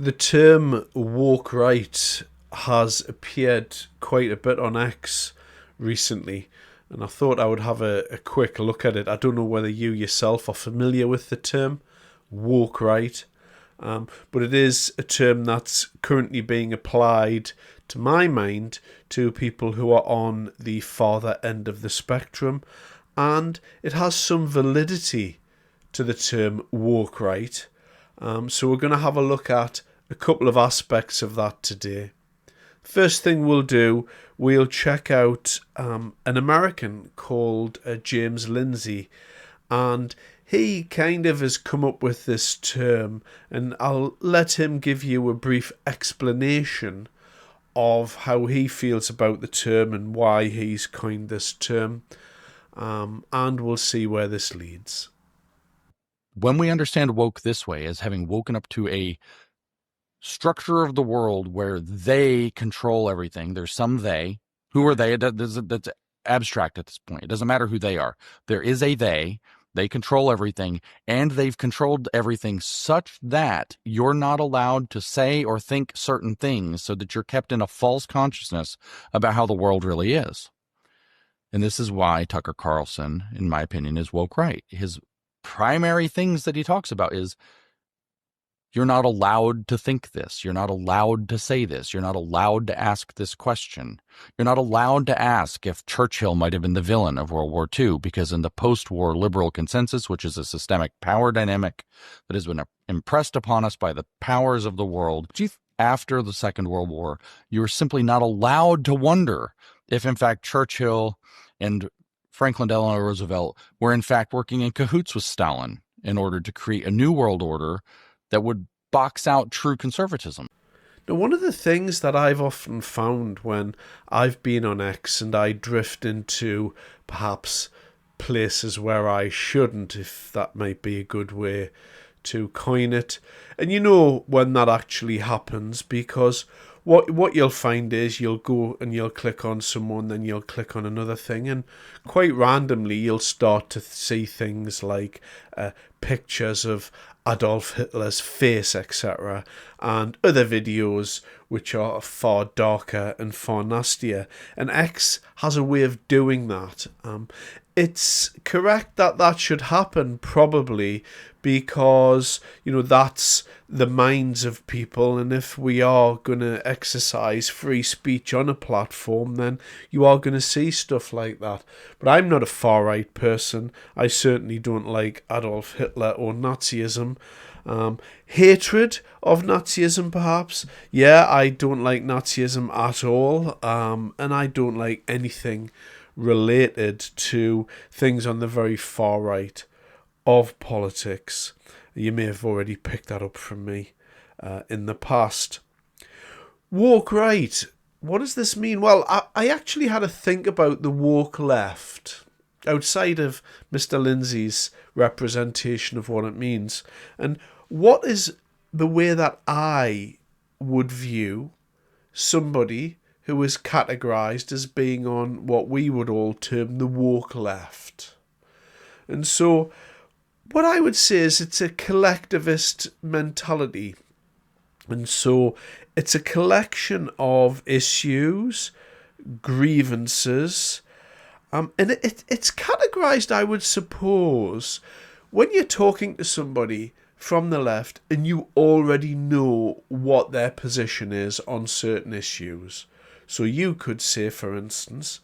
The term woke right has appeared quite a bit on X recently, and I thought I would have a quick look at it. I don't know whether you yourself are familiar with the term woke right, but it is a term that's currently being applied, to my mind, to people who are on the farther end of the spectrum, and it has some validity to the term woke right. So we're going to have a look at a couple of aspects of that today. First thing we'll do, we'll check out an American called James Lindsay, and he kind of has come up with this term, and I'll let him give you a brief explanation of how he feels about the term and why he's coined this term, and we'll see where this leads. When we understand woke this way, as having woken up to a structure of the world where they control everything, there's some they. Who are they? That's abstract at this point. It doesn't matter who they are. There is a they. They control everything, and they've controlled everything such that you're not allowed to say or think certain things, so that you're kept in a false consciousness about how the world really is. And this is why Tucker Carlson, in my opinion, is woke right. His primary things that he talks about is you're not allowed to think this. You're not allowed to say this. You're not allowed to ask this question. You're not allowed to ask if Churchill might have been the villain of World War II, because in the post-war liberal consensus, which is a systemic power dynamic that has been impressed upon us by the powers of the world, after the Second World War, you were simply not allowed to wonder if, in fact, Churchill and Franklin Delano Roosevelt were, in fact, working in cahoots with Stalin in order to create a new world order that would box out true conservatism. Now, one of the things that I've often found when I've been on X and I drift into perhaps places where I shouldn't, if that might be a good way to coin it, and you know when that actually happens, because what you'll find is you'll go and you'll click on someone, then you'll click on another thing, and quite randomly you'll start to see things like pictures of Adolf Hitler's face, etc., and other videos which are far darker and far nastier. And X has a way of doing that. It's correct that that should happen, probably, because, you know, that's the minds of people, and if we are going to exercise free speech on a platform, then you are going to see stuff like that. But I'm not a far-right person. I certainly don't like Adolf Hitler or Nazism. Hatred of Nazism, perhaps. Yeah, I don't like Nazism at all, and I don't like anything related to things on the very far right of politics. You may have already picked that up from me in the past. Woke right. What does this mean? Well, I actually had to think about the woke left outside of Mr. Lindsay's representation of what it means. And what is the way that I would view somebody who is categorized as being on what we would all term the woke left? And so what I would say is it's a collectivist mentality. And so it's a collection of issues, grievances, and it's categorized, I would suppose, when you're talking to somebody from the left and you already know what their position is on certain issues. So you could say, for instance,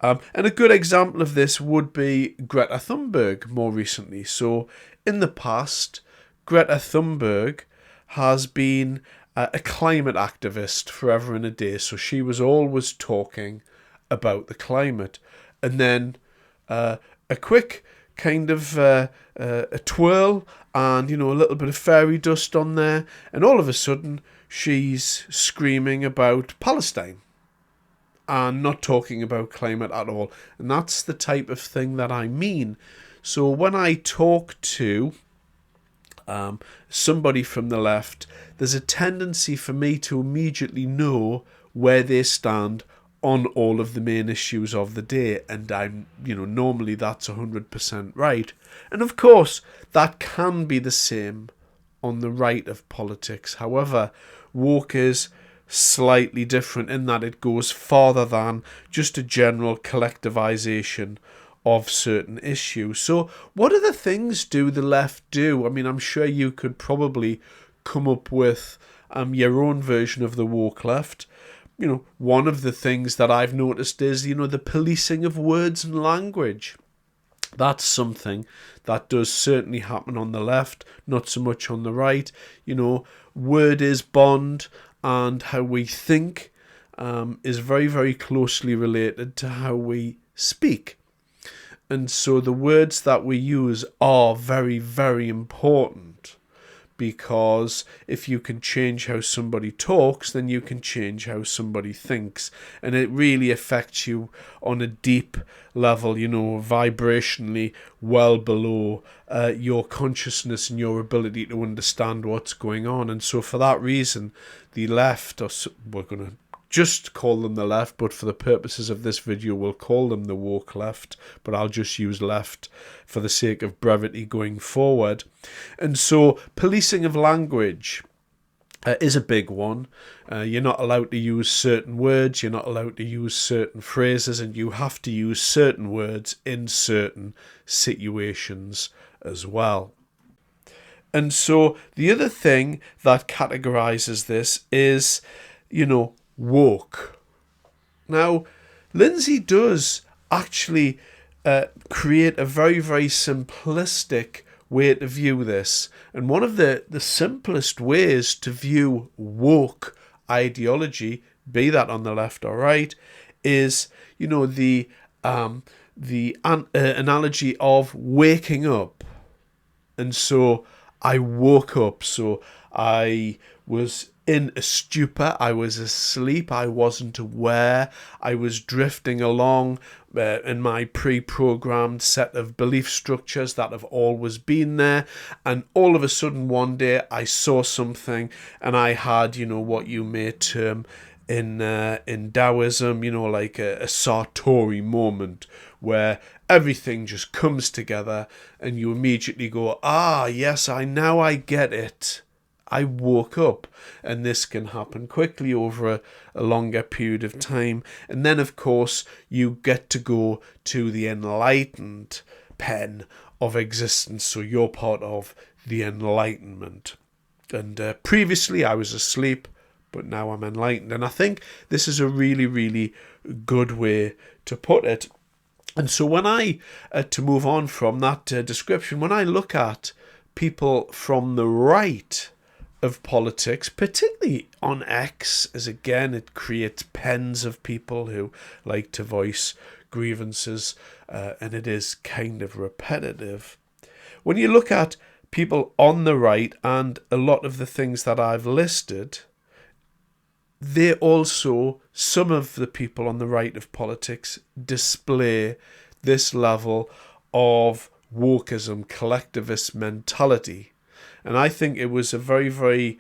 and a good example of this would be Greta Thunberg more recently. So in the past, Greta Thunberg has been a climate activist forever and a day. So she was always talking about the climate. And then a quick kind of a twirl and, you know, a little bit of fairy dust on there. And all of a sudden, she's screaming about Palestine and not talking about climate at all. And that's the type of thing that I mean. So when I talk to somebody from the left, there's a tendency for me to immediately know where they stand on all of the main issues of the day, and I'm, you know, normally that's 100% right. And of course, that can be the same on the right of politics. However, woke is slightly different in that it goes farther than just a general collectivization of certain issues. So what other things do the left do? I mean, I'm sure you could probably come up with your own version of the woke left. You know, one of the things that I've noticed is, you know, the policing of words and language. That's something that does certainly happen on the left, not so much on the right. You know, word is bond, and how we think is very, very closely related to how we speak. And so the words that we use are very, very important, because if you can change how somebody talks, then you can change how somebody thinks. And it really affects you on a deep level, you know, vibrationally well below your consciousness and your ability to understand what's going on. And so for that reason, the left, or we're going to just call them the left, but for the purposes of this video, we'll call them the woke left, but I'll just use left for the sake of brevity going forward. And so policing of language is a big one. You're not allowed to use certain words, you're not allowed to use certain phrases, and you have to use certain words in certain situations as well. And so the other thing that categorizes this is, you know, woke. Now, Lindsay does actually create a very, very simplistic way to view this. And one of the simplest ways to view woke ideology, be that on the left or right, is, you know, the analogy of waking up. And so I woke up, so I was in a stupor, I was asleep, I wasn't aware, I was drifting along in my pre-programmed set of belief structures that have always been there, and all of a sudden one day I saw something, and I had, you know, what you may term in Taoism, you know, like a Satori moment, where everything just comes together and you immediately go, ah, yes, now I get it. I woke up. And this can happen quickly over a longer period of time. And then, of course, you get to go to the enlightened pen of existence. So you're part of the enlightenment. And previously I was asleep, but now I'm enlightened. And I think this is a really, really good way to put it. And so when I, to move on from that description, when I look at people from the right of politics, particularly on X, as again it creates pens of people who like to voice grievances, and it is kind of repetitive. When you look at people on the right and a lot of the things that I've listed, they also, some of the people on the right of politics display this level of wokeism, collectivist mentality. And I think it was a very, very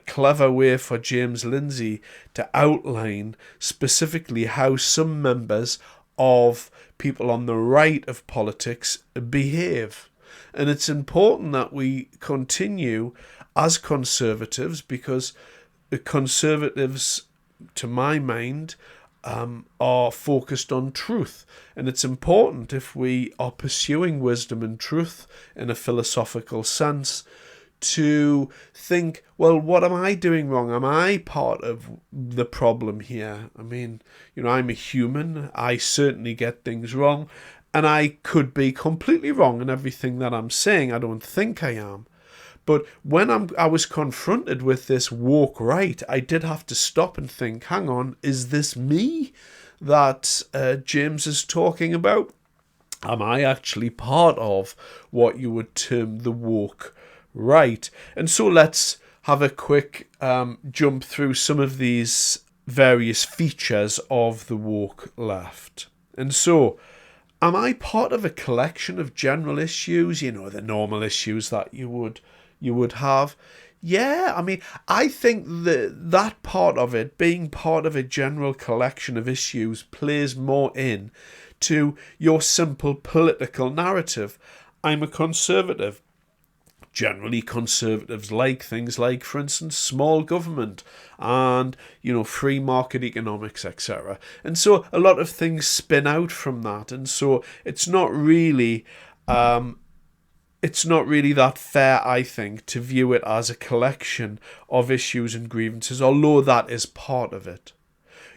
clever way for James Lindsay to outline specifically how some members of people on the right of politics behave. And it's important that we continue as conservatives, because the conservatives, to my mind, are focused on truth. And it's important, if we are pursuing wisdom and truth in a philosophical sense, to think, well, what am I doing wrong? Am I part of the problem here? I mean, you know, I'm a human. I certainly get things wrong, and I could be completely wrong in everything that I'm saying. I don't think I am. But when I was confronted with this woke right, I did have to stop and think, hang on, is this me that James is talking about? Am I actually part of what you would term the woke right? And so let's have a quick jump through some of these various features of the woke left. And so, am I part of a collection of general issues, you know, the normal issues that you would have? Yeah, I mean, I think that part of it, being part of a general collection of issues, plays more in to your simple political narrative. I'm a conservative. generally conservatives like things like, for instance, small government and, free market economics, etc. And so a lot of things spin out from that. And so it's not really that fair, I think, to view it as a collection of issues and grievances, although that is part of it.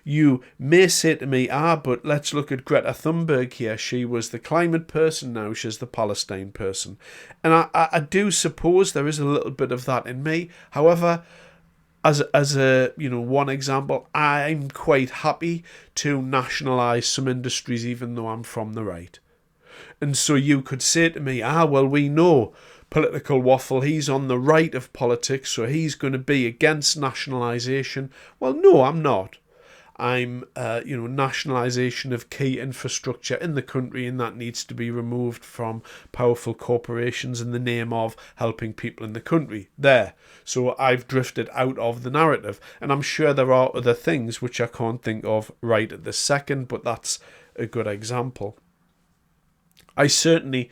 You may say to me, but let's look at Greta Thunberg here. She was the climate person, now she's the Palestine person. And I do suppose there is a little bit of that in me. However, as a one example, I'm quite happy to nationalise some industries even though I'm from the right. And so you could say to me, well, we know political Waffle, he's on the right of politics, so he's going to be against nationalisation. Well, no, I'm not. I'm, nationalisation of key infrastructure in the country, and that needs to be removed from powerful corporations in the name of helping people in the country. There. So I've drifted out of the narrative, and I'm sure there are other things which I can't think of right at this second, but that's a good example. I certainly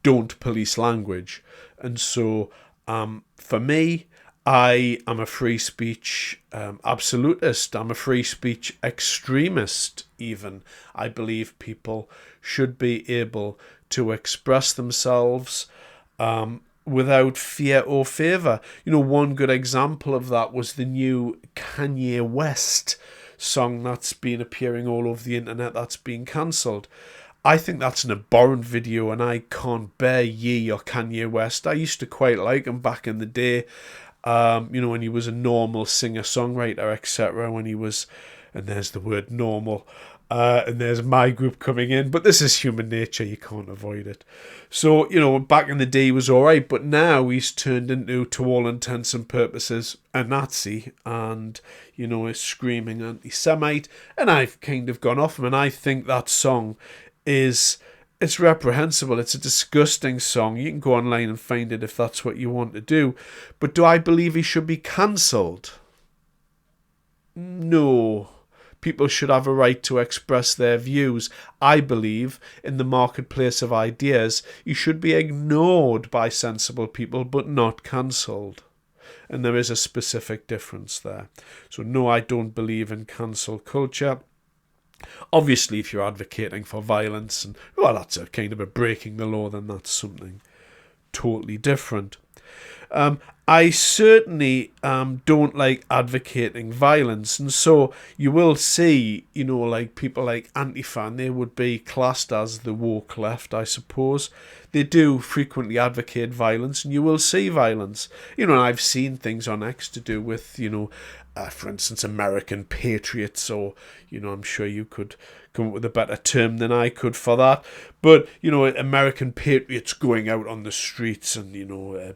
don't police language, and so for me, I am a free speech absolutist. I'm a free speech extremist, even. I believe people should be able to express themselves without fear or favour. One good example of that was the new Kanye West song that's been appearing all over the internet that's been cancelled. I think that's an abhorrent video, and I can't bear Ye or Kanye West. I used to quite like him back in the day. When he was a normal singer-songwriter, etc. When he was, and there's the word normal, and there's my group coming in, but this is human nature, you can't avoid it. So, back in the day he was alright, but now he's turned into, to all intents and purposes, a Nazi, and, a screaming anti-Semite, and I've kind of gone off him, and I think that song it's reprehensible. It's a disgusting song. You can go online and find it if that's what you want to do. But do I believe he should be cancelled? No. People should have a right to express their views. I believe in the marketplace of ideas, you should be ignored by sensible people, but not cancelled. And there is a specific difference there. So no, I don't believe in cancel culture. Obviously, if you're advocating for violence and, that's a kind of a breaking the law, then that's something totally different. I certainly don't like advocating violence, and so you will see, like people like Antifa, and they would be classed as the woke left, I suppose. They do frequently advocate violence, and you will see violence. I've seen things on X to do with, for instance, American patriots, or, I'm sure you could come up with a better term than I could for that. But, American patriots going out on the streets and,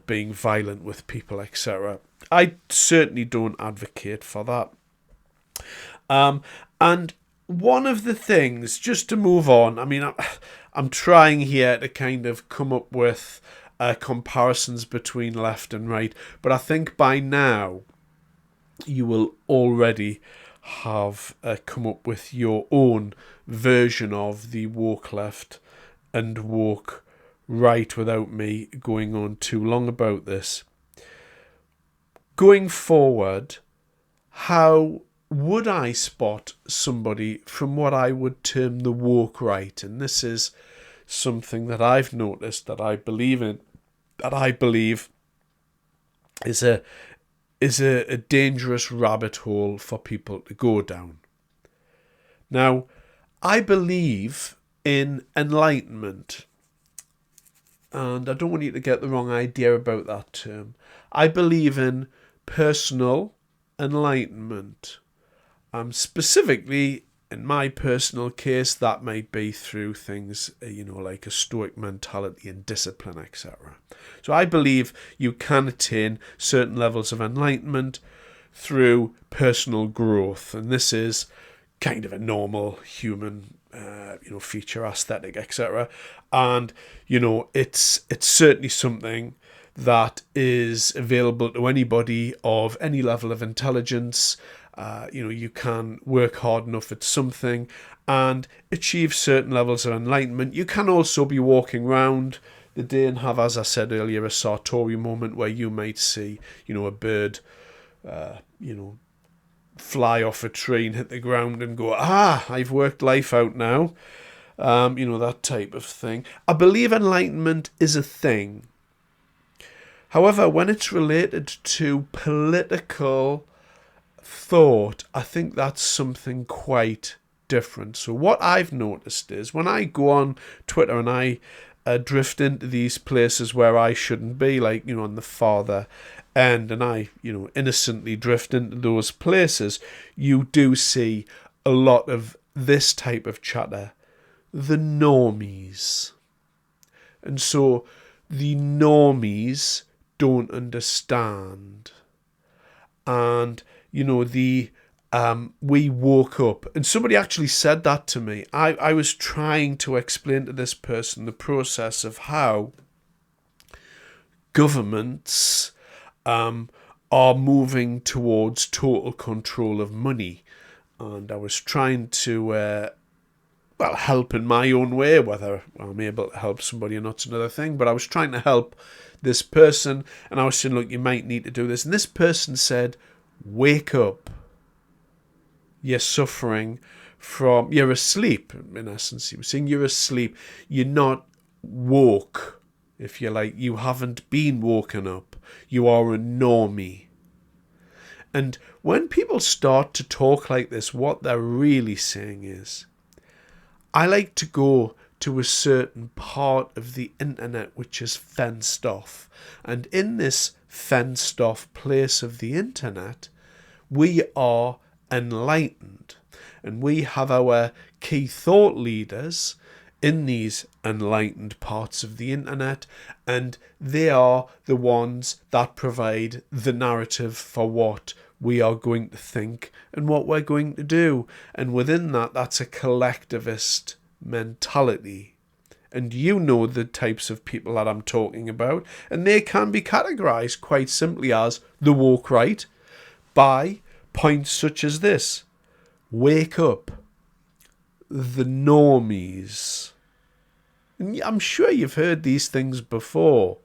being violent with people, etc. I certainly don't advocate for that. And one of the things, just to move on, I'm trying here to kind of come up with comparisons between left and right, but I think by now you will already have come up with your own version of the woke left and woke right without me going on too long about this. Going forward, how would I spot somebody from what I would term the woke right? And this is something that I've noticed, that I believe in, that I believe is a dangerous rabbit hole for people to go down. Now, I believe in enlightenment, and I don't want you to get the wrong idea about that term. I believe in personal enlightenment. Specifically, in my personal case, that might be through things, like a stoic mentality and discipline, etc. So I believe you can attain certain levels of enlightenment through personal growth. And this is kind of a normal human, feature, aesthetic, etc. And, it's certainly something that is available to anybody of any level of intelligence. You can work hard enough at something and achieve certain levels of enlightenment. You can also be walking around They don't have, as I said earlier, a Sartori moment where you might see, a bird, fly off a tree and hit the ground and go, I've worked life out now. That type of thing. I believe enlightenment is a thing. However, when it's related to political thought, I think that's something quite different. So what I've noticed is when I go on Twitter and I drift into these places where I shouldn't be, like, on the farther end, and I, innocently drift into those places, you do see a lot of this type of chatter. The normies. And so the normies don't understand. And, we woke up. And somebody actually said that to me. I was trying to explain to this person the process of how governments are moving towards total control of money. And I was trying to help in my own way. Whether I'm able to help somebody or not's another thing, but I was trying to help this person, and I was saying, look, you might need to do this. And this person said, wake up. You're suffering from, you're asleep, in essence. He was saying you're asleep. You're not woke, if you like. You haven't been woken up. You are a normie. And when people start to talk like this, what they're really saying is, I like to go to a certain part of the internet which is fenced off. And in this fenced off place of the internet, we are enlightened. And we have our key thought leaders in these enlightened parts of the internet, and they are the ones that provide the narrative for what we are going to think and what we're going to do. And within that, that's a collectivist mentality. And you know the types of people that I'm talking about, and they can be categorized quite simply as the woke right by points such as this. Wake up. The normies. And I'm sure you've heard these things before.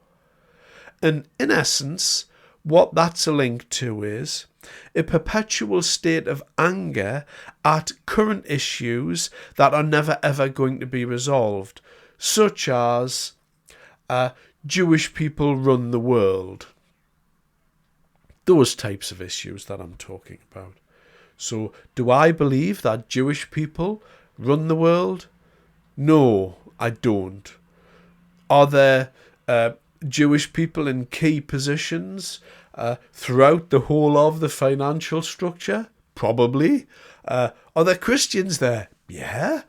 And in essence, what that's a link to is a perpetual state of anger at current issues that are never ever going to be resolved, such as Jewish people run the world. Those types of issues that I'm talking about. So, do I believe that Jewish people run the world? No, I don't. Are there Jewish people in key positions throughout the whole of the financial structure? Probably. Are there Christians there? Yeah.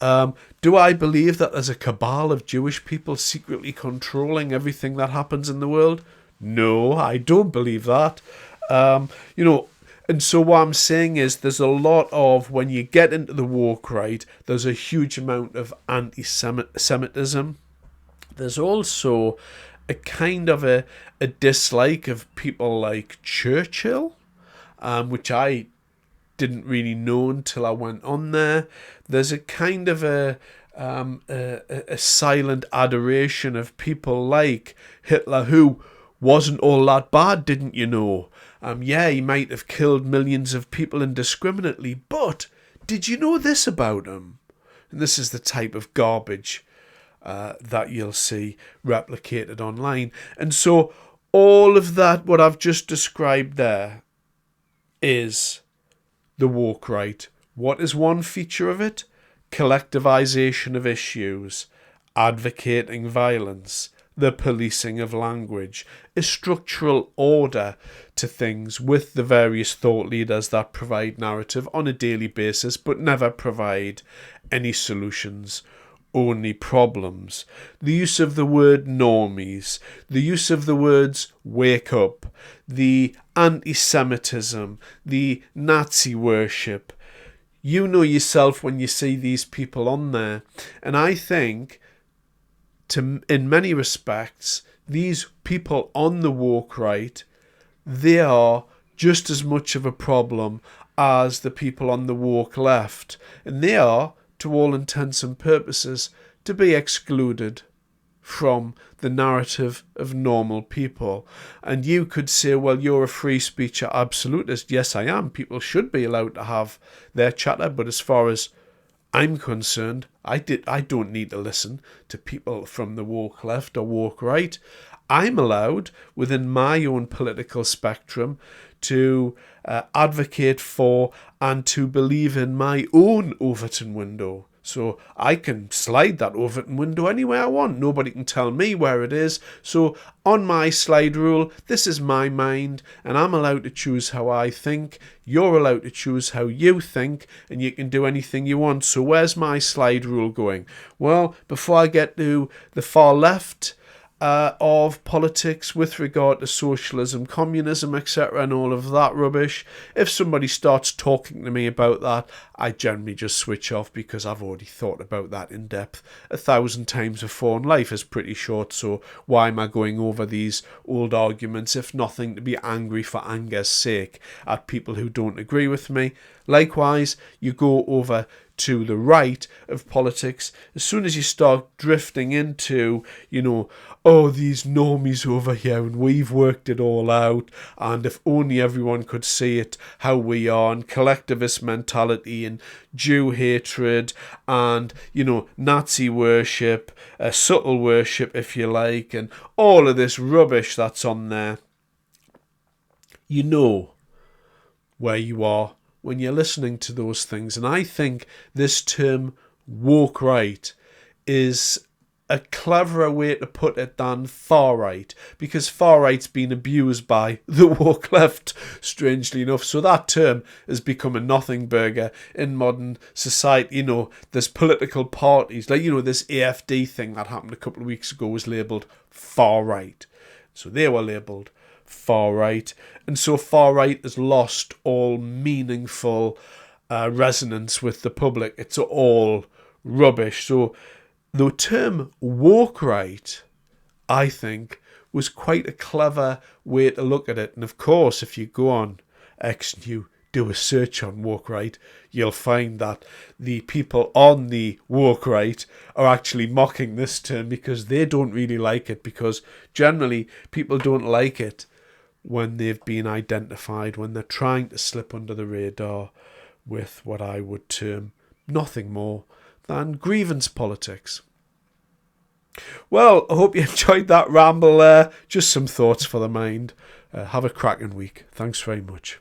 Do I believe that there's a cabal of Jewish people secretly controlling everything that happens in the world? No, I don't believe that. And so what I'm saying is there's a lot of, when you get into the woke right, there's a huge amount of anti-Semitism. There's also a kind of a dislike of people like Churchill, which I didn't really know until I went on there. There's a kind of a silent adoration of people like Hitler, who wasn't all that bad, didn't you know? Yeah, he might have killed millions of people indiscriminately, but did you know this about him? And this is the type of garbage that you'll see replicated online. And so all of that, what I've just described there, is the woke right. What is one feature of it? Collectivization of issues, advocating violence, the policing of language, a structural order to things with the various thought leaders that provide narrative on a daily basis but never provide any solutions, only problems. The use of the word normies, the use of the words wake up, the anti-Semitism, the Nazi worship. You know yourself when you see these people on there. And I think, in many respects, these people on the woke right, they are just as much of a problem as the people on the woke left. And they are, to all intents and purposes, to be excluded. from the narrative of normal people. And you could say, well, you're a free speech absolutist. Yes, I am. People should be allowed to have their chatter, but as far as I'm concerned, I don't need to listen to people from the woke left or woke right. I'm allowed, within my own political spectrum, to advocate for and to believe in my own Overton window. So I can slide that Overton window anywhere I want. Nobody can tell me where it is. So on my slide rule, this is my mind, and I'm allowed to choose how I think. You're allowed to choose how you think, and you can do anything you want. So where's my slide rule going? Well, before I get to the far left of politics with regard to socialism, communism, etc., and all of that rubbish, if somebody starts talking to me about that, I generally just switch off, because I've already thought about that in depth 1,000 times before, and life is pretty short, so why am I going over these old arguments, if nothing to be angry for anger's sake at people who don't agree with me? Likewise, you go over to the right of politics, as soon as you start drifting into, oh, these normies over here, and we've worked it all out, and if only everyone could see it how we are, and collectivist mentality, and Jew hatred, and, Nazi worship, subtle worship, if you like, and all of this rubbish that's on there, you know where you are when you're listening to those things. And I think this term woke right is a cleverer way to put it than far right, because far right's been abused by the woke left, strangely enough. So that term has become a nothing burger in modern society. There's political parties, like, this AFD thing that happened a couple of weeks ago was labelled far right. So they were labelled far right, and so far right has lost all meaningful resonance with the public. It's all rubbish. So the term woke right, I think, was quite a clever way to look at it. And of course, if you go on X and you do a search on woke right, you'll find that the people on the woke right are actually mocking this term, because they don't really like it, because generally people don't like it when they've been identified, when they're trying to slip under the radar with what I would term nothing more than grievance politics. Well, I hope you enjoyed that ramble there. Just some thoughts for the mind. Have a cracking week. Thanks very much.